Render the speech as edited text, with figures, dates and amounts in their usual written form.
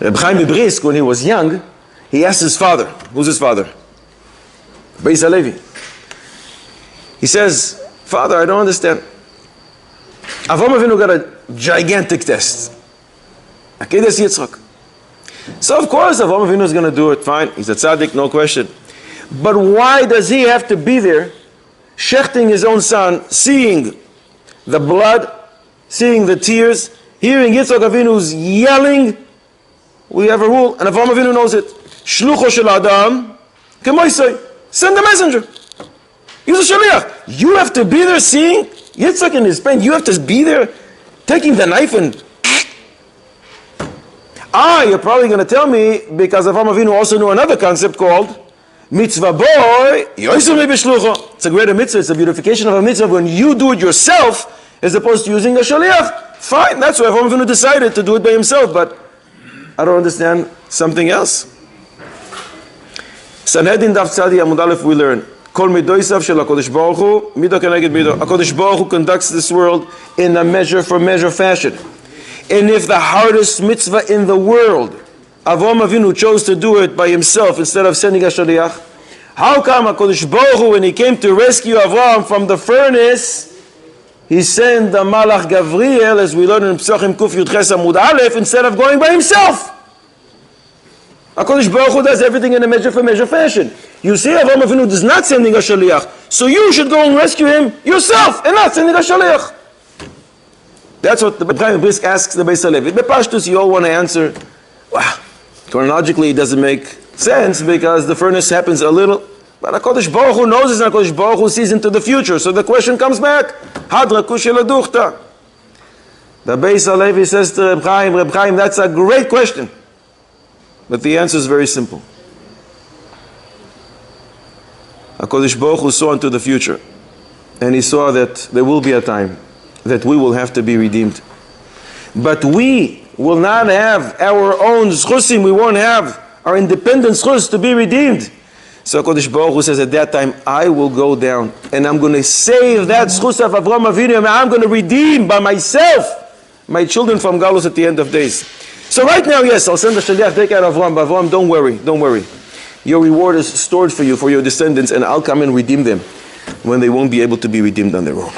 R Chaim of Brisk, when he was young, he asked his father. Who's his father? Beis Halevi. He says, Father, I don't understand. Avraham Avinu got a gigantic test. Akedes Yitzchak. So of course Avraham Avinu is going to do it. Fine. He's a tzaddik, no question. But why does he have to be there, shechting his own son, seeing the blood, seeing the tears, hearing Yitzchak Avinu's yelling? We have a rule, and Avraham Avinu knows it. Shlucho shel Adam, kemoisei. Send a messenger. Use a shaliach. You have to be there seeing Yitzchak in his pain. You have to be there taking the knife and... you're probably going to tell me, because Avraham Avinu also knew another concept called mitzvah boy, yoisum b'shlucho. It's a greater mitzvah. It's a beautification of a mitzvah when you do it yourself as opposed to using a shaliach. Fine, that's why Avraham Avinu decided to do it by himself, but I don't understand something else. Sanhedrin Daf Tzadi Amud Aleph we learn, Kol midoisav shel HaKadosh Baruch Hu, mido keneged mido. HaKadosh Baruch Hu conducts this world in a measure for measure fashion. And if the hardest mitzvah in the world, Avraham Avinu chose to do it by himself instead of sending a shaliach, how come HaKadosh Baruch Hu, when he came to rescue Avraham from the furnace, he sent the Malach Gavriel, as we learn in Psachim Kuf Yud Ches Amud Aleph, instead of going by himself? HaKadosh Baruch Hu does everything in a measure for measure fashion. You see, Avraham Avinu is not sending a shaliach, so you should go and rescue him yourself and not sending a shaliach. That's what the R Chaim of Brisk asks the Beis Halevi. Bepashtus, you all want to answer, wow, chronologically it doesn't make sense because the furnace happens a little, but HaKadosh Baruch Hu knows this, and HaKadosh Baruch Hu sees into the future. So the question comes back, Hadra kushel aduchta. The Beis Halevi says to Reb Chaim, that's a great question. But the answer is very simple. HaKadosh Baruch Hu saw into the future, and he saw that there will be a time that we will have to be redeemed. But we will not have our own zchusim, we won't have our independent zchus to be redeemed. So HaKadosh Baruch Hu says at that time, I will go down and I'm going to save that zchus of Avraham Avinu, and I'm going to redeem by myself my children from Galus at the end of days. So right now, yes, I'll send the shaliach, take out Avraham, but Avraham, don't worry. Your reward is stored for you, for your descendants, and I'll come and redeem them when they won't be able to be redeemed on their own.